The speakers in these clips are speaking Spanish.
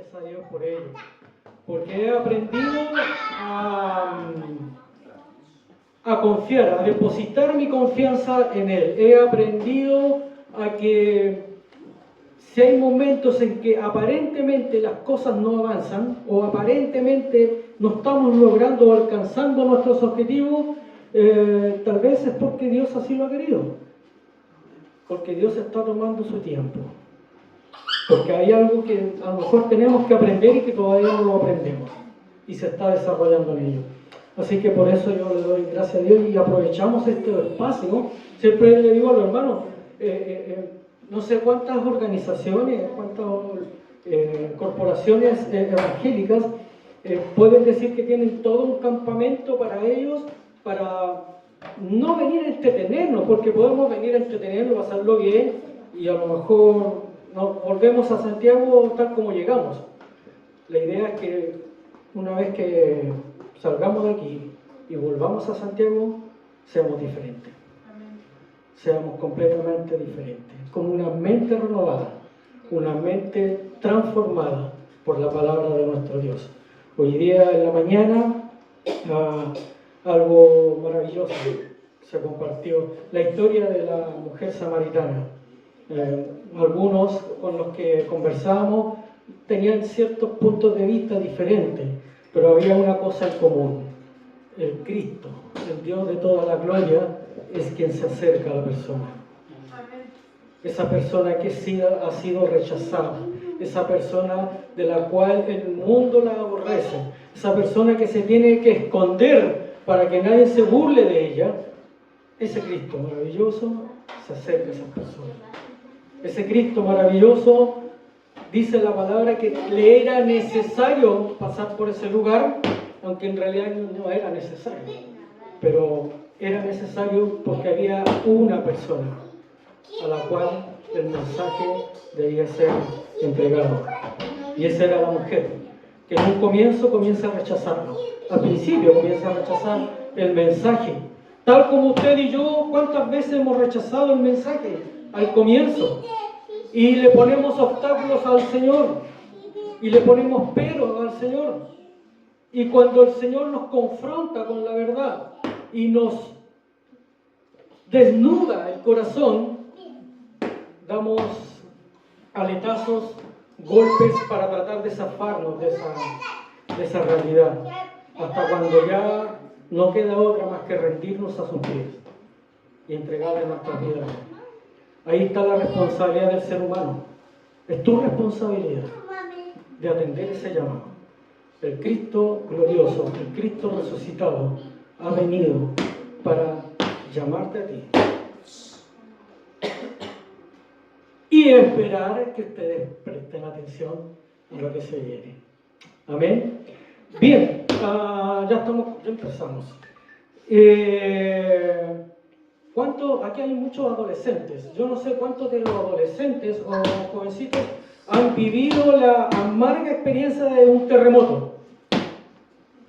gracias a Dios por ello, porque he aprendido a confiar, a depositar mi confianza en Él. He aprendido a que si hay momentos en que aparentemente las cosas no avanzan o aparentemente no estamos logrando o alcanzando nuestros objetivos, tal vez es porque Dios así lo ha querido, porque Dios está tomando su tiempo, porque hay algo que a lo mejor tenemos que aprender y que todavía no lo aprendemos y se está desarrollando en ello. Así que por eso yo le doy gracias a Dios y aprovechamos este espacio, ¿no? Siempre le digo a los hermanos, no sé cuántas organizaciones, cuántas corporaciones evangélicas pueden decir que tienen todo un campamento para ellos, para no venir a entretenernos, porque podemos venir a entretenernos, pasarlo bien y a lo mejor nos volvemos a Santiago tal como llegamos. La idea es que una vez que salgamos de aquí y volvamos a Santiago, seamos diferentes. Seamos completamente diferentes, con una mente renovada, una mente transformada por la palabra de nuestro Dios. Hoy día en la mañana algo maravilloso se compartió, la historia de la mujer samaritana. Algunos con los que conversábamos tenían ciertos puntos de vista diferentes, pero había una cosa en común: el Cristo, el Dios de toda la gloria, es quien se acerca a la persona. Esa persona que ha sido rechazada, esa persona de la cual el mundo la aborrece, esa persona que se tiene que esconder para que nadie se burle de ella, ese Cristo maravilloso se acerca a esas personas. Ese Cristo maravilloso, dice la palabra, que le era necesario pasar por ese lugar, aunque en realidad no era necesario, pero era necesario porque había una persona a la cual el mensaje debía ser entregado, y esa era la mujer, que en un comienzo comienza a rechazarlo. Al principio comienza a rechazar el mensaje, tal como usted y yo, ¿cuántas veces hemos rechazado el mensaje al comienzo? Y le ponemos obstáculos al Señor, y le ponemos peros al Señor. Y cuando el Señor nos confronta con la verdad y nos desnuda el corazón, damos aletazos, golpes para tratar de zafarnos de esa realidad, hasta cuando ya no queda otra más que rendirnos a sus pies y entregarle nuestras vidas. Ahí está la responsabilidad del ser humano. Es tu responsabilidad de atender ese llamado. El Cristo glorioso, el Cristo resucitado, ha venido para llamarte a ti y esperar que ustedes presten atención a lo que se viene. Amén. Bien, ya empezamos. Aquí hay muchos adolescentes. Yo no sé cuántos de los adolescentes o jovencitos han vivido la amarga experiencia de un terremoto.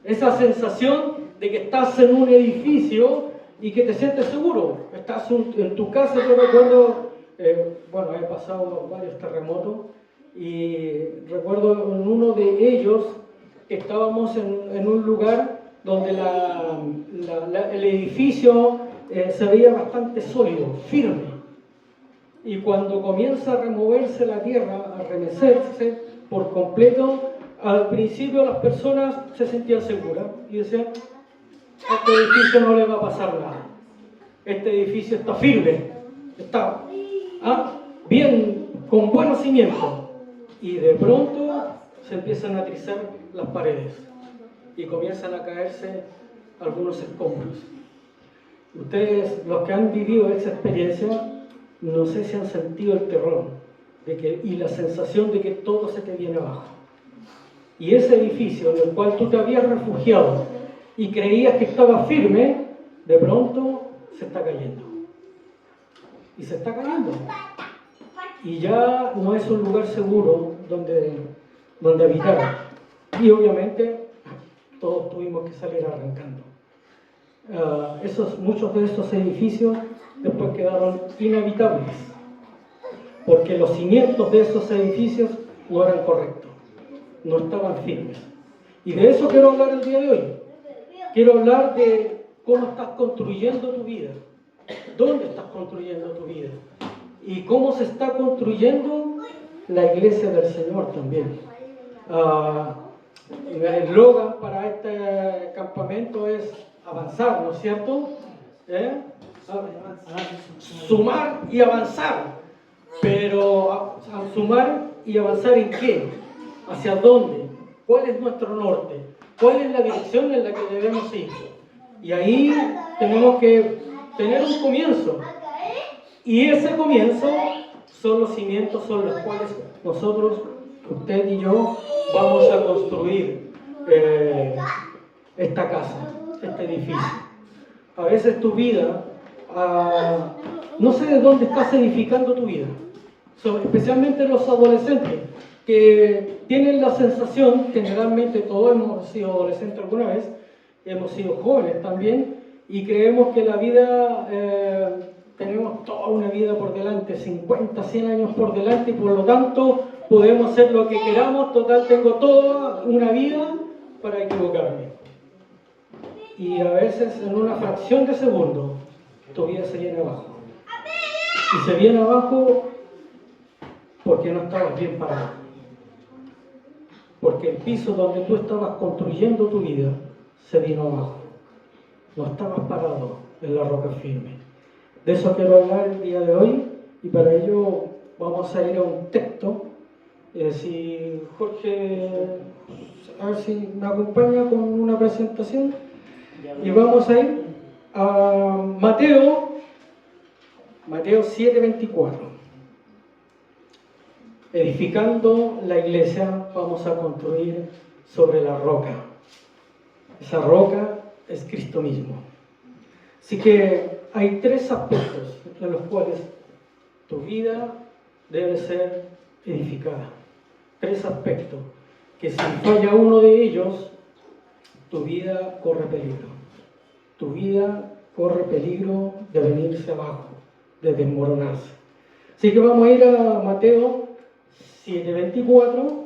Esa sensación de que estás en un edificio y que te sientes seguro. Estás en tu casa. Yo recuerdo, he pasado varios terremotos y recuerdo en uno de ellos estábamos en un lugar donde el edificio se veía bastante sólido, firme. Y cuando comienza a removerse la tierra, a remecerse por completo, al principio las personas se sentían seguras y decían: a este edificio no le va a pasar nada. Este edificio está firme, está bien, con buenos cimientos. Y de pronto se empiezan a trizar las paredes y comienzan a caerse algunos escombros. Ustedes, los que han vivido esa experiencia, no sé si han sentido el terror y la sensación de que todo se te viene abajo. Y ese edificio en el cual tú te habías refugiado y creías que estaba firme, de pronto se está cayendo. Y se está cayendo. Y ya no es un lugar seguro donde habitar. Y obviamente todos tuvimos que salir arrancando. Muchos de esos edificios después quedaron inhabitables, porque los cimientos de esos edificios no eran correctos. no estaban firmes. Y de eso quiero hablar el día de hoy. Quiero hablar de cómo estás construyendo tu vida. ¿Dónde estás construyendo tu vida? Y cómo se está construyendo la iglesia del Señor también. El eslogan para este campamento es avanzar, ¿no es cierto? Sumar y avanzar. Pero sumar y avanzar ¿en qué? ¿Hacia dónde? ¿Cuál es nuestro norte? ¿Cuál es la dirección en la que debemos ir? Y ahí tenemos que tener un comienzo. Y ese comienzo son los cimientos sobre los cuales nosotros, usted y yo, vamos a construir esta casa, este edificio. A veces tu vida, no sé de dónde estás edificando tu vida, especialmente los adolescentes, que tienen la sensación, generalmente todos hemos sido adolescentes alguna vez, hemos sido jóvenes también, y creemos que la vida, tenemos toda una vida por delante, 50, 100 años por delante, y por lo tanto podemos hacer lo que queramos, total tengo toda una vida para equivocarme. Y a veces en una fracción de segundo, tu vida se viene abajo. Y se viene abajo porque no estabas bien parado. Porque el piso donde tú estabas construyendo tu vida se vino abajo. No estabas parado en la roca firme. De eso quiero hablar el día de hoy, y para ello vamos a ir a un texto. Si Jorge, a ver si me acompaña con una presentación, y vamos a ir a Mateo 7:24. Edificando la iglesia vamos a construir sobre la roca. Esa roca es Cristo mismo. Así que hay tres aspectos en los cuales tu vida debe ser edificada. Tres aspectos que si falla uno de ellos, tu vida corre peligro. Tu vida corre peligro de venirse abajo, de desmoronarse. Así que vamos a ir a Mateo 7:24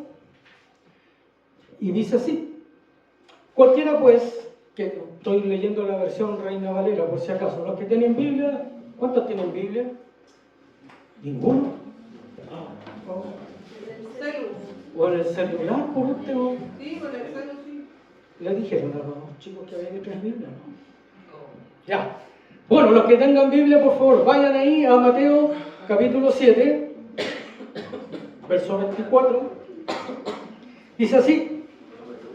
y dice así: cualquiera pues, que estoy leyendo la versión Reina Valera por si acaso, los que tienen Biblia, ¿cuántos tienen Biblia? ¿Ninguno? ¿O en el celular por último? Sí, con el celular sí. Le dijeron a los chicos que había que traer Biblia, ¿no? Ya. Bueno, los que tengan Biblia, por favor, vayan ahí a Mateo capítulo 7, verso 24. Dice así: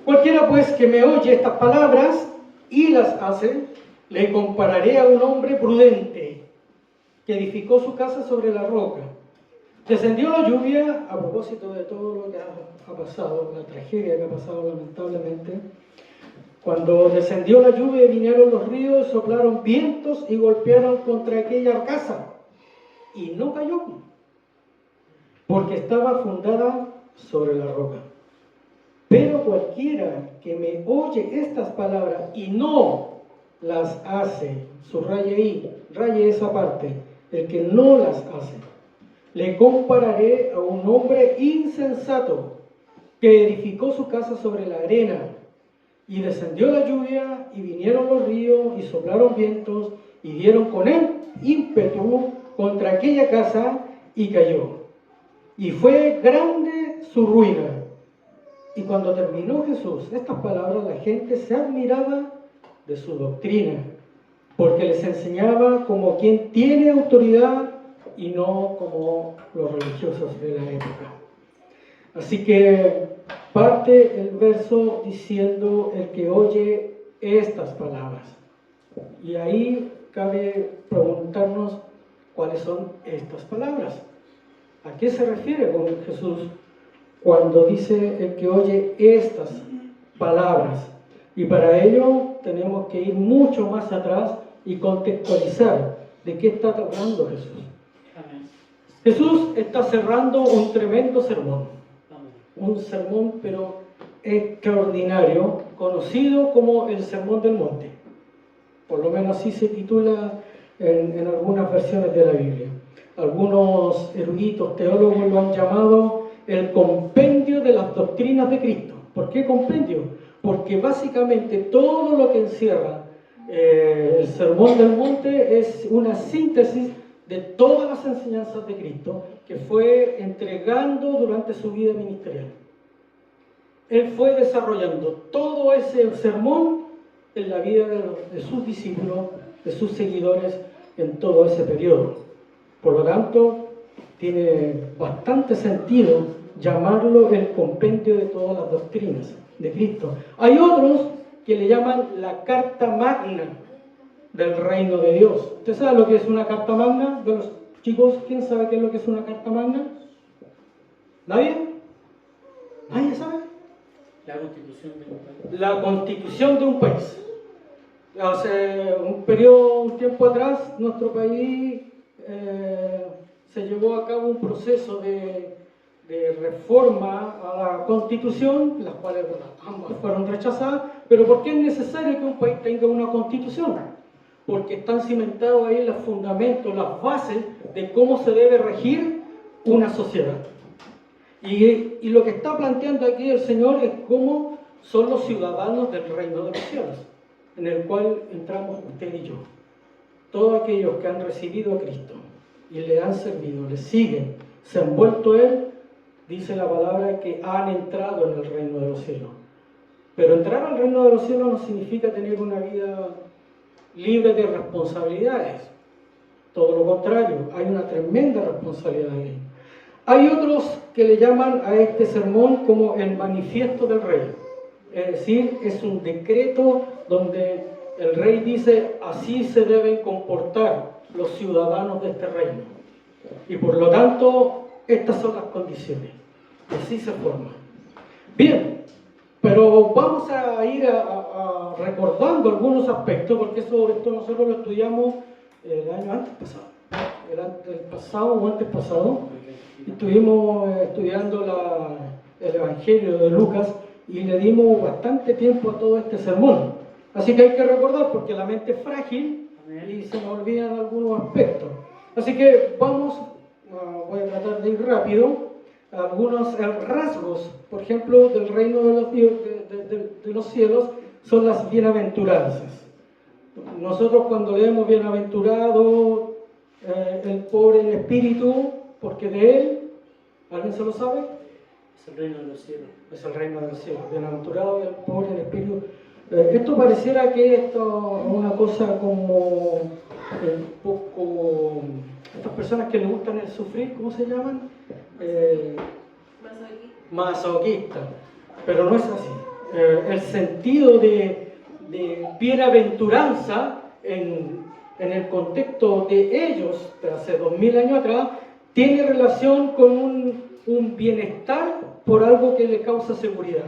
cualquiera pues que me oye estas palabras y las hace, le compararé a un hombre prudente que edificó su casa sobre la roca. Descendió la lluvia, a propósito de todo lo que ha pasado, la tragedia que ha pasado lamentablemente. Cuando descendió la lluvia, vinieron los ríos, soplaron vientos y golpearon contra aquella casa. Y no cayó, porque estaba fundada sobre la roca. Pero cualquiera que me oye estas palabras y no las hace, subraye ahí, raye esa parte, el que no las hace, le compararé a un hombre insensato que edificó su casa sobre la arena. Y descendió la lluvia, y vinieron los ríos, y soplaron vientos, y dieron con él ímpetu contra aquella casa, y cayó. Y fue grande su ruina. Y cuando terminó Jesús estas palabras, la gente se admiraba de su doctrina, porque les enseñaba como quien tiene autoridad y no como los religiosos de la época. Así que parte el verso diciendo: el que oye estas palabras. Y ahí cabe preguntarnos cuáles son estas palabras. ¿A qué se refiere con Jesús cuando dice el que oye estas palabras? Y para ello tenemos que ir mucho más atrás y contextualizar de qué está hablando Jesús. Jesús está cerrando un tremendo sermón. Un sermón pero extraordinario, conocido como el Sermón del Monte. Por lo menos así se titula en algunas versiones de la Biblia. Algunos eruditos teólogos lo han llamado el compendio de las doctrinas de Cristo. ¿Por qué compendio? Porque básicamente todo lo que encierra el Sermón del Monte es una síntesis de todas las enseñanzas de Cristo que fue entregando durante su vida ministerial. Él fue desarrollando todo ese sermón en la vida de sus discípulos, de sus seguidores, en todo ese periodo. Por lo tanto, tiene bastante sentido llamarlo el compendio de todas las doctrinas de Cristo. Hay otros que le llaman la Carta Magna del Reino de Dios. ¿Usted sabe lo que es una Carta Magna? De los chicos, ¿quién sabe qué es lo que es una Carta Magna? ¿Nadie? ¿Nadie sabe? La constitución de un país. La constitución de un país. Hace un tiempo atrás, nuestro país se llevó a cabo un proceso de reforma a la constitución, las cuales ambas fueron rechazadas. Pero ¿por qué es necesario que un país tenga una constitución? Porque están cimentados ahí los fundamentos, las bases de cómo se debe regir una sociedad. Y lo que está planteando aquí el Señor es cómo son los ciudadanos del reino de los cielos, en el cual entramos usted y yo. Todos aquellos que han recibido a Cristo y le han servido, le siguen, se han vuelto a Él, dice la palabra que han entrado en el reino de los cielos. Pero entrar al reino de los cielos no significa tener una vida libre de responsabilidades. Todo lo contrario, hay una tremenda responsabilidad ahí. Hay otros que le llaman a este sermón como el manifiesto del rey. Es decir, es un decreto donde el rey dice así se deben comportar los ciudadanos de este reino. Y por lo tanto, estas son las condiciones. Así se forma. Bien, pero vamos a ir recordando algunos aspectos, porque esto nosotros lo estudiamos el año antes pasado. El pasado o antes pasado. Estuvimos estudiando el Evangelio de Lucas y le dimos bastante tiempo a todo este sermón. Así que hay que recordar porque la mente es frágil y se nos olvidan algunos aspectos. Así que voy a tratar de ir rápido. Algunos rasgos, por ejemplo, del reino de los cielos son las bienaventuranzas. Nosotros cuando leemos bienaventurado el pobre en espíritu, porque de él, ¿alguien se lo sabe? Es el reino de los cielos. Es el reino de los cielos. Bienaventurado el pobre en espíritu. Esto pareciera que esto es una cosa como un poco... Estas personas que les gustan el sufrir, ¿cómo se llaman? Masoquista. Pero no es así. El sentido de bienaventuranza en el contexto de ellos, de hace 2000 años atrás, tiene relación con un bienestar por algo que le causa seguridad.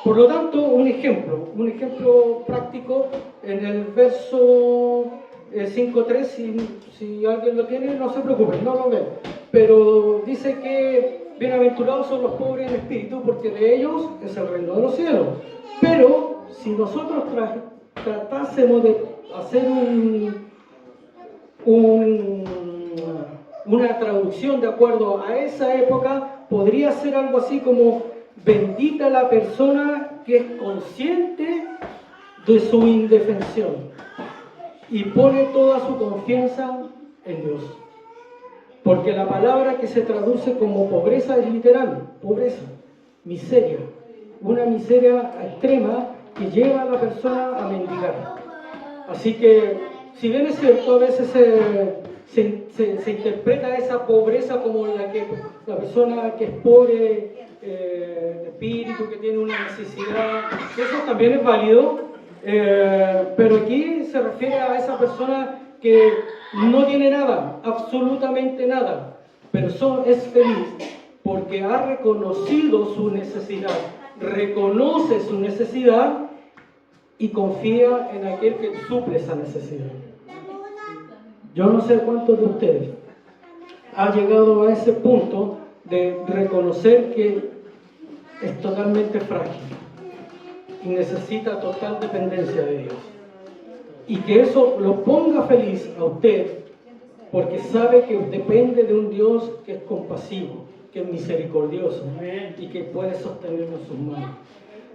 Por lo tanto, un ejemplo práctico en el verso 5.3, si alguien lo tiene, no se preocupen, no lo ven. Pero dice que bienaventurados son los pobres en espíritu, porque de ellos es el reino de los cielos. Pero si nosotros tratásemos de hacer una traducción de acuerdo a esa época, podría ser algo así como: bendita la persona que es consciente de su indefensión y pone toda su confianza en Dios. Porque la palabra que se traduce como pobreza es literal, pobreza, miseria, una miseria extrema que lleva a la persona a mendigar. Así que, si bien es cierto, a veces se interpreta esa pobreza como la persona que es pobre de espíritu, que tiene una necesidad, eso también es válido, pero aquí se refiere a esa persona que no tiene nada, absolutamente nada, pero es feliz porque ha reconocido su necesidad, reconoce su necesidad y confía en aquel que suple esa necesidad. Yo no sé cuántos de ustedes han llegado a ese punto de reconocer que es totalmente frágil y necesita total dependencia de Dios. Y que eso lo ponga feliz a usted, porque sabe que depende de un Dios que es compasivo, que es misericordioso Amén. y que puede sostenernos en sus manos.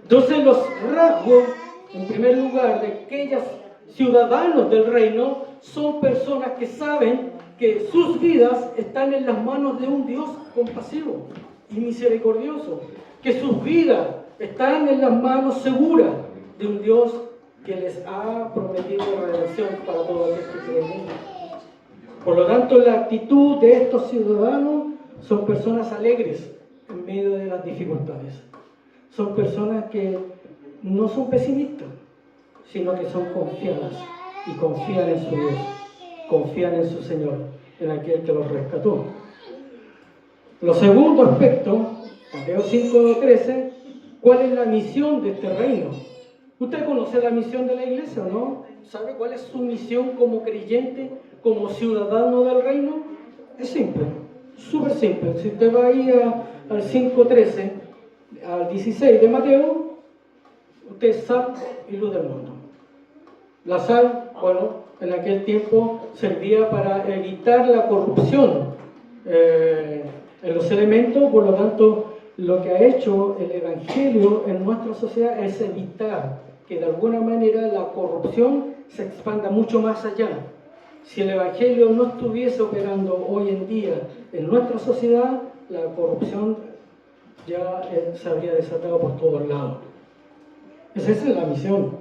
Entonces los rasgos, en primer lugar, de aquellos ciudadanos del reino son personas que saben que sus vidas están en las manos de un Dios compasivo y misericordioso, que sus vidas están en las manos seguras de un Dios que les ha prometido redención para todos aquellos que creen en Él. Por lo tanto, la actitud de estos ciudadanos son personas alegres en medio de las dificultades. Son personas que no son pesimistas, sino que son confiadas y confían en su Dios, confían en su Señor, en aquel que los rescató. Lo segundo aspecto, Mateo 5:13, ¿cuál es la misión de este reino? ¿Usted conoce la misión de la iglesia o no? ¿Sabe cuál es su misión como creyente, como ciudadano del reino? Es simple, súper simple. Si usted va ahí al 5:13, al 16 de Mateo, usted es sal y luz del mundo. La sal, bueno, en aquel tiempo servía para evitar la corrupción en los elementos, por lo tanto, lo que ha hecho el Evangelio en nuestra sociedad es evitar que de alguna manera la corrupción se expanda mucho más allá. Si el Evangelio no estuviese operando hoy en día en nuestra sociedad, la corrupción ya se habría desatado por todos lados. Esa es la misión,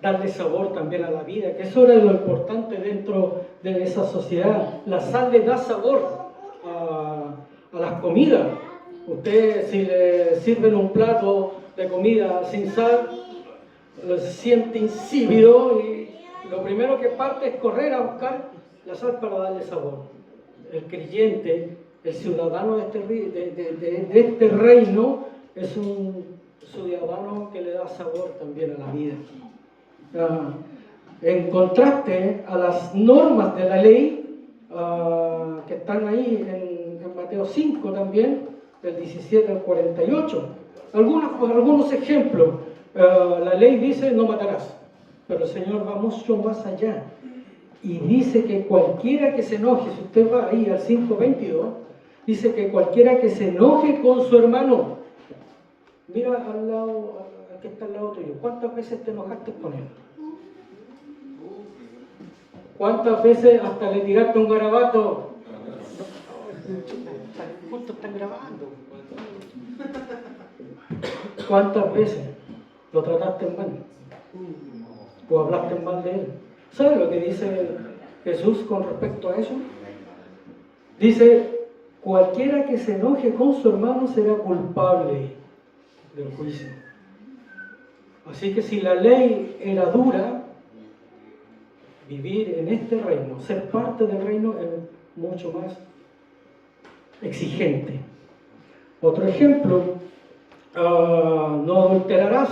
darle sabor también a la vida, que eso era lo importante dentro de esa sociedad. La sal le da sabor a las comidas. Usted, si le sirven un plato de comida sin sal, lo siente insípido y lo primero que parte es correr a buscar la sal para darle sabor. El creyente, el ciudadano de este reino, es un ciudadano que le da sabor también a la vida. En contraste a las normas de la ley que están ahí en Mateo 5 también, del 17 al 48. Algunos ejemplos. La ley dice no matarás, pero el Señor va mucho más allá y dice que cualquiera que se enoje, si usted va ahí al 5:22, dice que cualquiera que se enoje con su hermano, mira al lado, al que está al lado tuyo, ¿cuántas veces te enojaste con él? ¿Cuántas veces hasta le tiraste un garabato? Justo están grabando. ¿Cuántas veces lo trataste mal? ¿O hablaste mal de él? ¿Sabe lo que dice Jesús con respecto a eso? Dice, cualquiera que se enoje con su hermano será culpable del juicio. Así que si la ley era dura, vivir en este reino, ser parte del reino es mucho más exigente. Otro ejemplo, no adulterarás,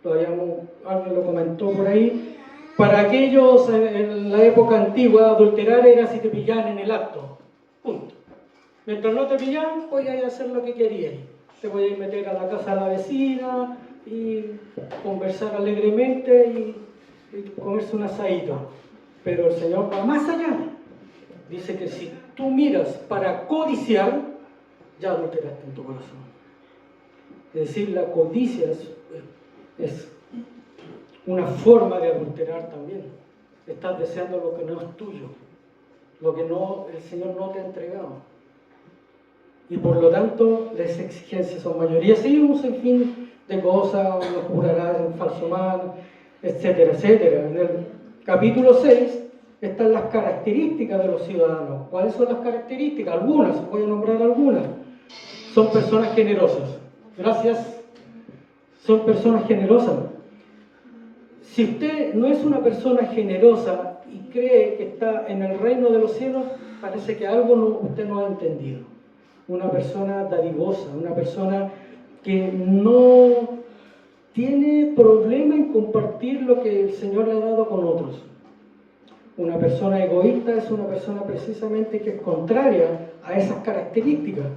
alguien lo comentó por ahí. Para aquellos en la época antigua, adulterar era si te pillaban en el acto, punto. Mientras no te pillaban, podías hacer lo que querías. Te podías meter a la casa de la vecina y conversar alegremente y comerse un asadito. Pero el Señor va más allá. Dice que si tú miras para codiciar, ya adulteraste en tu corazón. Es decir, la codicia es una forma de adulterar también. Estás deseando lo que no es tuyo, lo que el Señor no te ha entregado. Y por lo tanto, las exigencias son mayores. Sí, un sinfín de cosas, no jurarás en falso mal, etcétera, etcétera. En el capítulo 6 están las características de los ciudadanos. ¿Cuáles son las características? Algunas, voy a nombrar algunas. Son personas generosas. Gracias. Son personas generosas. Si usted no es una persona generosa y cree que está en el reino de los cielos, parece que algo usted no ha entendido. Una persona dadivosa, una persona que no tiene problema en compartir lo que el Señor le ha dado con otros. Una persona egoísta es una persona precisamente que es contraria a esas características.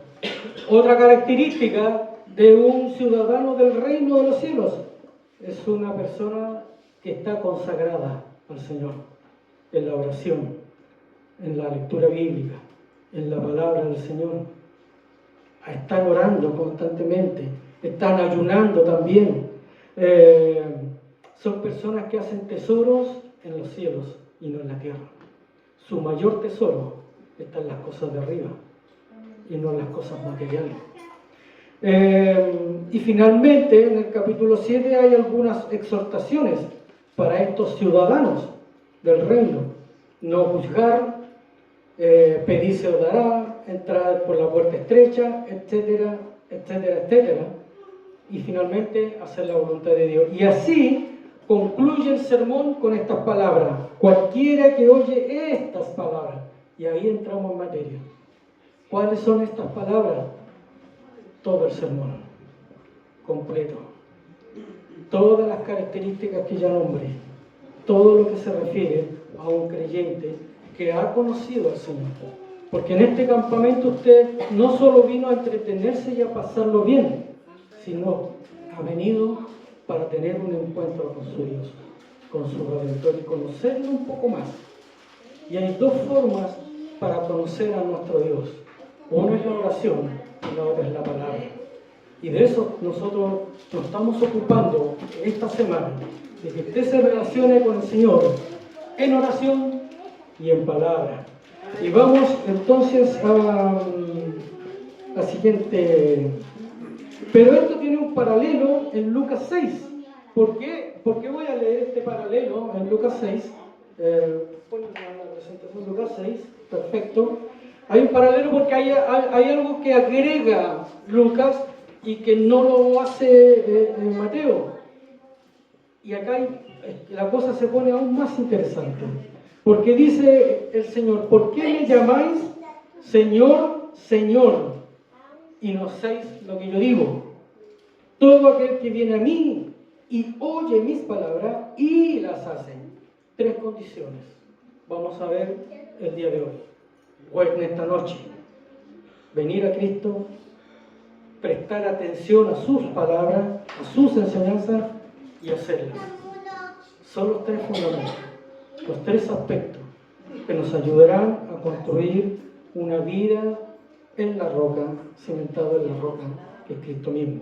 Otra característica de un ciudadano del reino de los cielos es una persona que está consagrada al Señor en la oración, en la lectura bíblica, en la palabra del Señor. Están orando constantemente, están ayunando también. Son personas que hacen tesoros en los cielos y no en la tierra. Su mayor tesoro está en las cosas de arriba y no en las cosas materiales. Y finalmente, en el capítulo 7 hay algunas exhortaciones para estos ciudadanos del reino. No juzgar, pedir se os dará, entrar por la puerta estrecha, etcétera, etcétera, etcétera. Y finalmente, hacer la voluntad de Dios. Y así concluye el sermón con estas palabras: cualquiera que oye estas palabras. Y ahí entramos en materia. ¿Cuáles son estas palabras? Todo el sermón completo, todas las características que ya nombré, todo lo que se refiere a un creyente que ha conocido al Señor. Porque en este campamento usted no solo vino a entretenerse y a pasarlo bien, sino ha venido para tener un encuentro con su Dios, con su Redentor, y conocerlo un poco más. Y hay dos formas para conocer a nuestro Dios. Una es la oración y la otra es la palabra. Y de eso nosotros nos estamos ocupando esta semana, de que usted se relacione con el Señor en oración y en palabra. Y vamos entonces a la siguiente. Pero esto tiene un paralelo en Lucas 6. ¿Por qué voy a leer este paralelo en Lucas 6? Pon la presentación Lucas 6, perfecto. Hay un paralelo porque hay algo que agrega Lucas y que no lo hace Mateo. Y acá la cosa se pone aún más interesante. Porque dice el Señor: ¿por qué me llamáis Señor, Señor, y no hacéis lo que yo digo? Todo aquel que viene a mí y oye mis palabras y las hace. 3 condiciones vamos a ver el día de hoy, o en esta noche: venir a Cristo, prestar atención a sus palabras, a sus enseñanzas y hacerlas. Son los 3 fundamentos, los 3 aspectos que nos ayudarán a construir una vida en la roca, cimentado en la roca, que es Cristo mismo.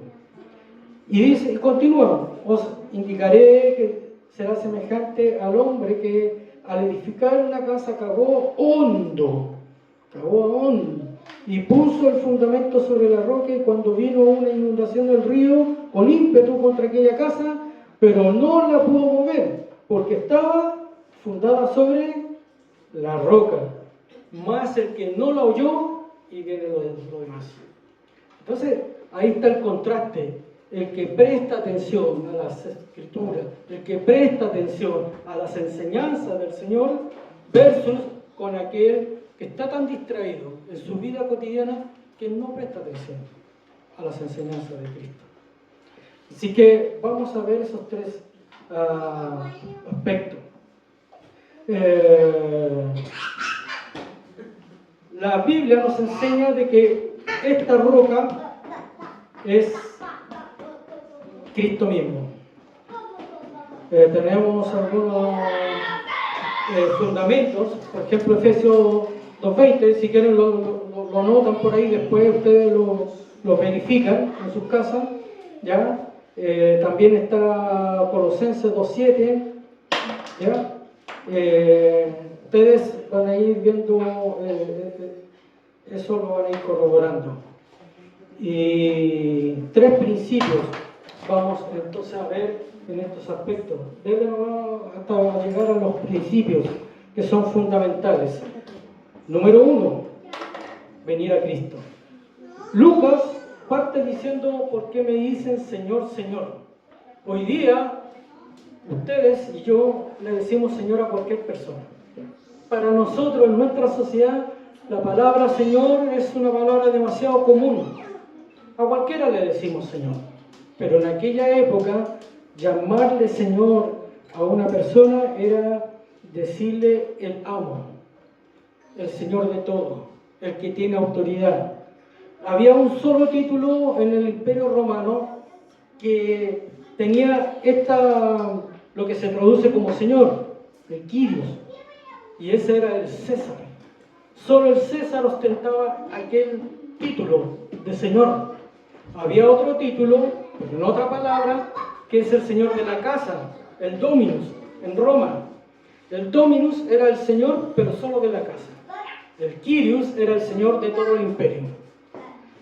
Y dice, y continúa: os indicaré que será semejante al hombre que al edificar una casa cavó hondo, y puso el fundamento sobre la roca, y cuando vino una inundación del río con ímpetu contra aquella casa, pero no la pudo mover, porque estaba fundada sobre la roca. Más el que no la oyó, y viene lo demás. Entonces, ahí está el contraste. El que presta atención a las Escrituras, el que presta atención a las enseñanzas del Señor, versus con aquel que está tan distraído en su vida cotidiana que no presta atención a las enseñanzas de Cristo. Así que vamos a ver esos 3 aspectos. La Biblia nos enseña de que esta roca es Cristo mismo. Tenemos algunos fundamentos, por ejemplo Efesios 2:20, si quieren lo notan por ahí, después ustedes lo verifican en sus casas, ¿ya? También está Colosenses 2:7, ¿ya? Ustedes van a ir viendo, eso lo van a ir corroborando. Y 3 principios vamos entonces a ver en estos aspectos, hasta llegar a los principios que son fundamentales. Número 1, venir a Cristo. Lucas parte diciendo: ¿por qué me dicen Señor, Señor? Hoy día ustedes y yo le decimos Señor a cualquier persona. Para nosotros, en nuestra sociedad, la palabra Señor es una palabra demasiado común. A cualquiera le decimos Señor. Pero en aquella época, llamarle Señor a una persona era decirle el amo, el Señor de todo, el que tiene autoridad. Había un solo título en el Imperio Romano que tenía lo que se traduce como Señor, el Kyrios, y ese era el César. Solo el César ostentaba aquel título de Señor. Había otro título, pero en otra palabra, que es el Señor de la casa, el Dominus, en Roma. El Dominus era el Señor, pero solo de la casa. El Kyrios era el Señor de todo el imperio.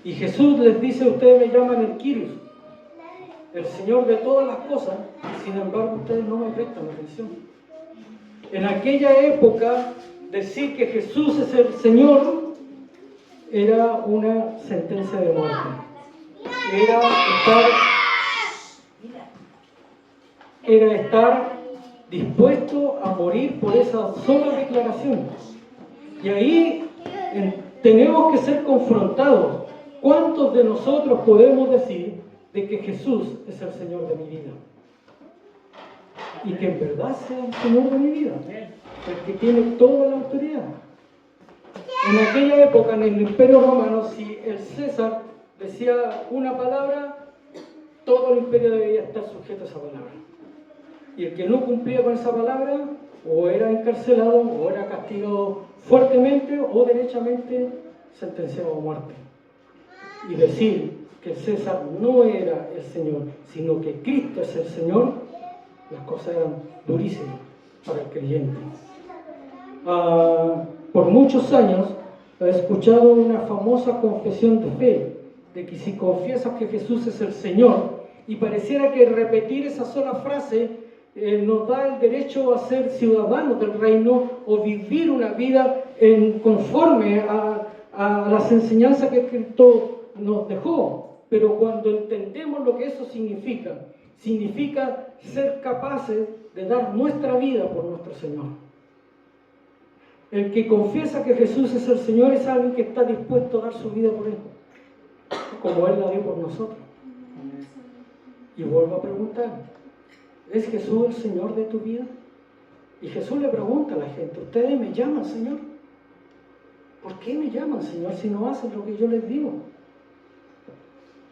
Y Jesús les dice, ustedes me llaman el Kyrios, el Señor de todas las cosas, y sin embargo ustedes no me prestan atención. En aquella época, decir que Jesús es el Señor era una sentencia de muerte. Era estar dispuesto a morir por esa sola declaración. Y ahí tenemos que ser confrontados. ¿Cuántos de nosotros podemos decir de que Jesús es el Señor de mi vida? Y que en verdad sea el Señor de mi vida, el que tiene toda la autoridad. En aquella época, en el Imperio Romano, si el César decía una palabra, todo el imperio debía estar sujeto a esa palabra. Y el que no cumplía con esa palabra, o era encarcelado, o era castigado fuertemente, o derechamente sentenciado a muerte. Y decir que el César no era el Señor, sino que Cristo es el Señor, las cosas eran durísimas para el creyente. Por muchos años he escuchado una famosa confesión de fe, de que si confiesas que Jesús es el Señor, y pareciera que repetir esa sola frase nos da el derecho a ser ciudadanos del reino o vivir una vida conforme a las enseñanzas que Cristo nos dejó. Pero cuando entendemos lo que eso significa ser capaces de dar nuestra vida por nuestro Señor. El que confiesa que Jesús es el Señor es alguien que está dispuesto a dar su vida por Él, como Él la dio por nosotros. Y vuelvo a preguntar, ¿es Jesús el Señor de tu vida? Y Jesús le pregunta a la gente, ¿ustedes me llaman Señor? ¿Por qué me llaman Señor si no hacen lo que yo les digo?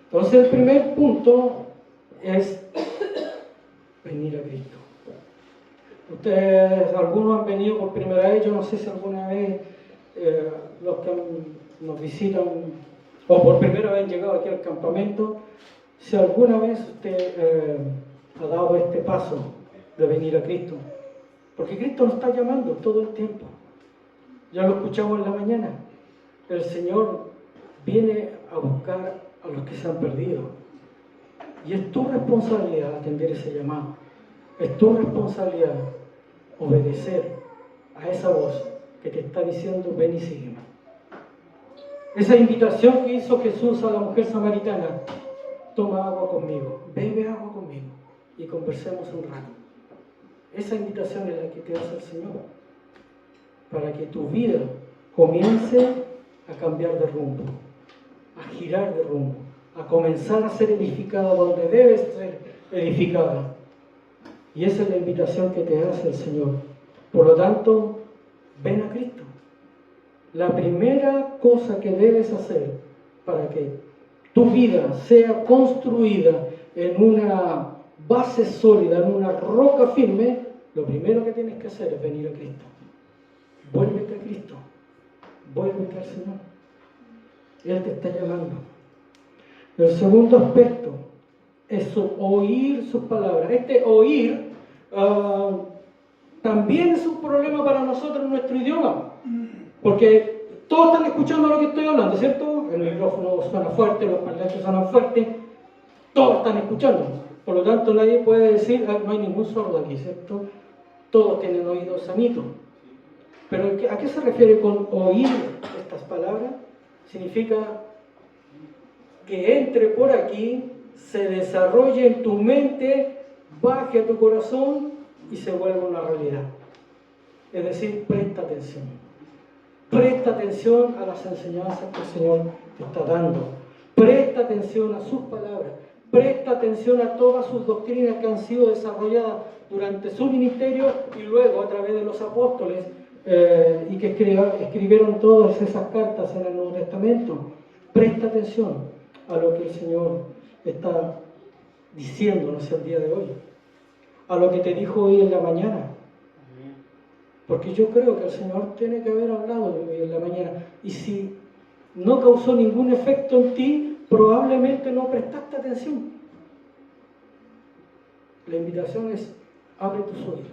Entonces el primer punto es venir a Cristo. Ustedes, algunos han venido por primera vez, yo no sé si alguna vez los que nos visitan o por primera vez han llegado aquí al campamento, si alguna vez usted ha dado este paso de venir a Cristo. Porque Cristo nos está llamando todo el tiempo. Ya lo escuchamos en la mañana. El Señor viene a buscar a los que se han perdido. Y es tu responsabilidad atender ese llamado. Es tu responsabilidad obedecer a esa voz que te está diciendo, ven y sígueme. Esa invitación que hizo Jesús a la mujer samaritana, toma agua conmigo, bebe agua conmigo y conversemos un rato. Esa invitación es la que te hace el Señor, para que tu vida comience a cambiar de rumbo, a girar de rumbo, a comenzar a ser edificada donde debes ser edificada. Y esa es la invitación que te hace el Señor. Por lo tanto, ven a Cristo. La primera cosa que debes hacer para que tu vida sea construida en una base sólida, en una roca firme, lo primero que tienes que hacer es venir a Cristo. Vuélvete a Cristo. Vuélvete al Señor. Él te está llamando. El segundo aspecto es oír sus palabras. Este oír también es un problema para nosotros en nuestro idioma. Porque todos están escuchando lo que estoy hablando, ¿cierto? El micrófono suena fuerte, los parlantes suenan fuertes. Todos están escuchando. Por lo tanto, nadie puede decir, no hay ningún sordo aquí, ¿cierto? Todos tienen oídos sanitos. Pero ¿a qué se refiere con oír estas palabras? Significa que entre por aquí, se desarrolle en tu mente, baje a tu corazón y se vuelva una realidad. Es decir, presta atención. Presta atención a las enseñanzas que el Señor te está dando. Presta atención a sus palabras. Presta atención a todas sus doctrinas que han sido desarrolladas durante su ministerio y luego a través de los apóstoles y que escribieron todas esas cartas en el Nuevo Testamento. Presta atención a lo que el Señor está diciéndonos el día de hoy, a lo que te dijo hoy en la mañana. Porque yo creo que el Señor tiene que haber hablado en la mañana. Y si no causó ningún efecto en ti, probablemente no prestaste atención. La invitación es, abre tus oídos.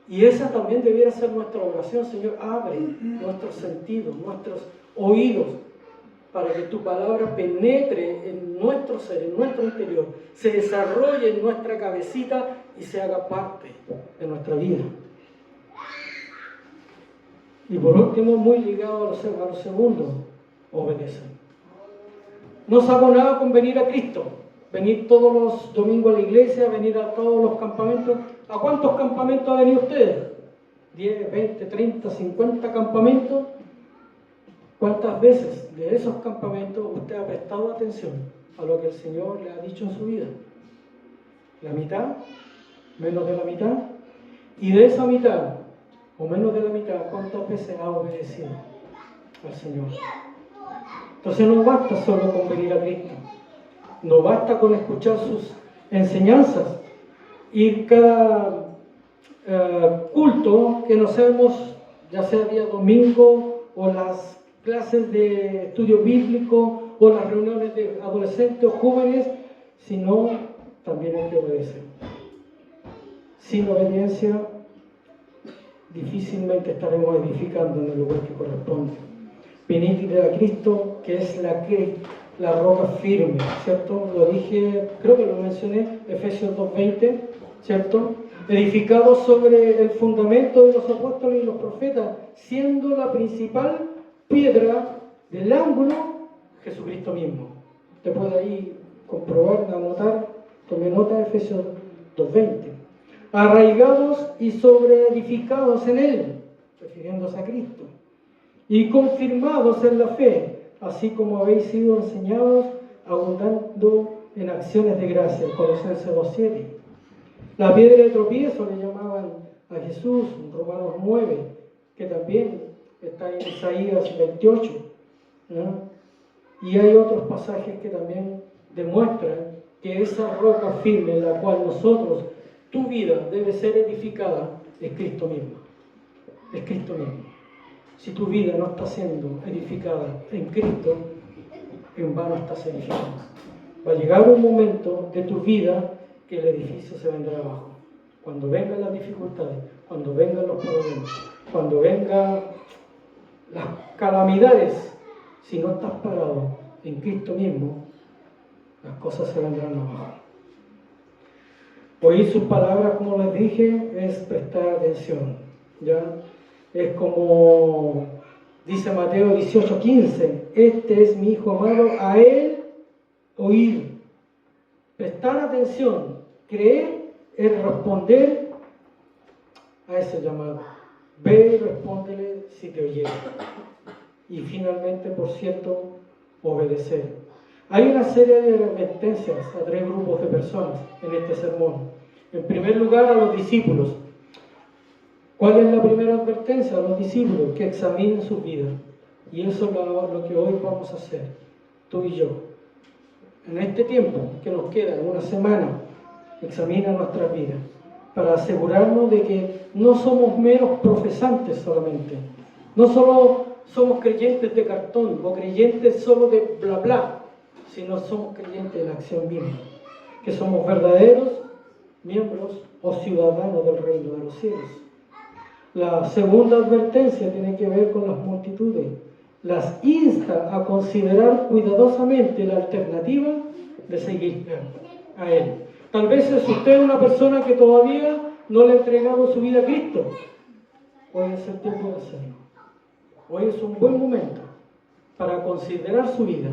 Y esa también debiera ser nuestra oración, Señor, abre nuestros sentidos, nuestros oídos, para que tu palabra penetre en nuestro ser, en nuestro interior, se desarrolle en nuestra cabecita y se haga parte de nuestra vida. Y por último, muy ligado a lo segundo, obedecen. No saco nada con venir a Cristo, venir todos los domingos a la iglesia, venir a todos los campamentos. ¿A cuántos campamentos han venido ustedes? 10, 20, 30, 50 campamentos. ¿Cuántas veces de esos campamentos usted ha prestado atención a lo que el Señor le ha dicho en su vida? ¿La mitad? ¿Menos de la mitad? Y de esa mitad, o menos de la mitad, ¿cuántas veces ha obedecido al Señor? Entonces no basta solo con venir a Cristo, no basta con escuchar sus enseñanzas, ir cada culto que nos hemos, ya sea día domingo o las clases de estudio bíblico o las reuniones de adolescentes o jóvenes, sino también hay que obedecer. Sin obediencia difícilmente estaremos edificando en el lugar que corresponde. Venid a Cristo, que es la roca firme, ¿cierto? Lo dije, creo que lo mencioné, Efesios 2:20, ¿cierto? Edificado sobre el fundamento de los apóstoles y los profetas, siendo la principal piedra del ángulo Jesucristo mismo. Usted puede ahí comprobar, anotar, tome nota de Efesios 2:20. Arraigados y sobreedificados en Él, refiriéndose a Cristo, y confirmados en la fe, así como habéis sido enseñados, abundando en acciones de gracia. Colosenses 2:7. La piedra de tropiezo le llamaban a Jesús, en Romanos 9, que también está en Isaías 28. ¿no? Y hay otros pasajes que también demuestran que esa roca firme en la cual nosotros, tu vida debe ser edificada, es Cristo mismo. Es Cristo mismo. Si tu vida no está siendo edificada en Cristo, en vano estás edificando. Va a llegar un momento de tu vida que el edificio se vendrá abajo. Cuando vengan las dificultades, cuando vengan los problemas, cuando vengan las calamidades, si no estás parado en Cristo mismo, las cosas se vendrán abajo. Oír sus palabras, como les dije, es prestar atención. ¿ya? Es como dice Mateo 18:15, este es mi Hijo amado, a Él oír. Prestar atención, creer es responder a ese llamado. Ve y respóndele si te oyere. Y finalmente, por cierto, obedecer. Hay una serie de advertencias a 3 grupos de personas en este sermón. En primer lugar, a los discípulos. ¿Cuál es la primera advertencia a los discípulos? Que examinen sus vidas. Y eso es lo que hoy vamos a hacer, tú y yo. En este tiempo que nos queda, en una semana, examina nuestras vidas para asegurarnos de que no somos meros profesantes solamente. No solo somos creyentes de cartón o creyentes solo de bla bla, sino somos creyentes en acción misma. Que somos verdaderos miembros o ciudadanos del reino de los cielos. La segunda advertencia tiene que ver con las multitudes. Las insta a considerar cuidadosamente la alternativa de seguir a Él. Tal vez es usted una persona que todavía no le ha entregado su vida a Cristo. Hoy es el tiempo de hacerlo. Hoy es un buen momento para considerar su vida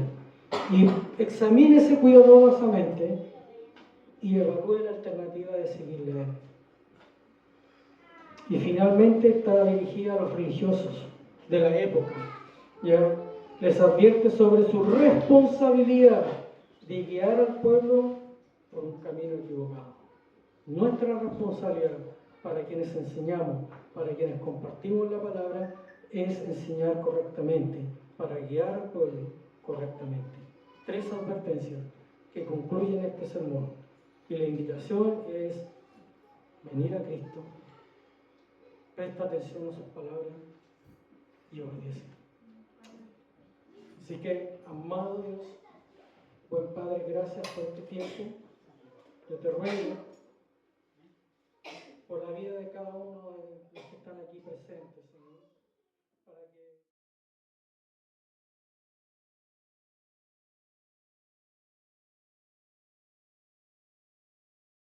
y examínese cuidadosamente y evalúe la alternativa de seguirle a Él. Y finalmente está dirigida a los religiosos de la época. ¿ya? Les advierte sobre su responsabilidad de guiar al pueblo por un camino equivocado. Nuestra responsabilidad para quienes enseñamos, para quienes compartimos la palabra, es enseñar correctamente, para guiar al pueblo correctamente. 3 advertencias que concluyen este sermón. Y la invitación es venir a Cristo, presta atención a sus palabras y obedece. Así que, amado Dios, buen Padre, gracias por este tiempo. Yo te ruego por la vida de cada uno de los que están aquí presentes, Señor, para que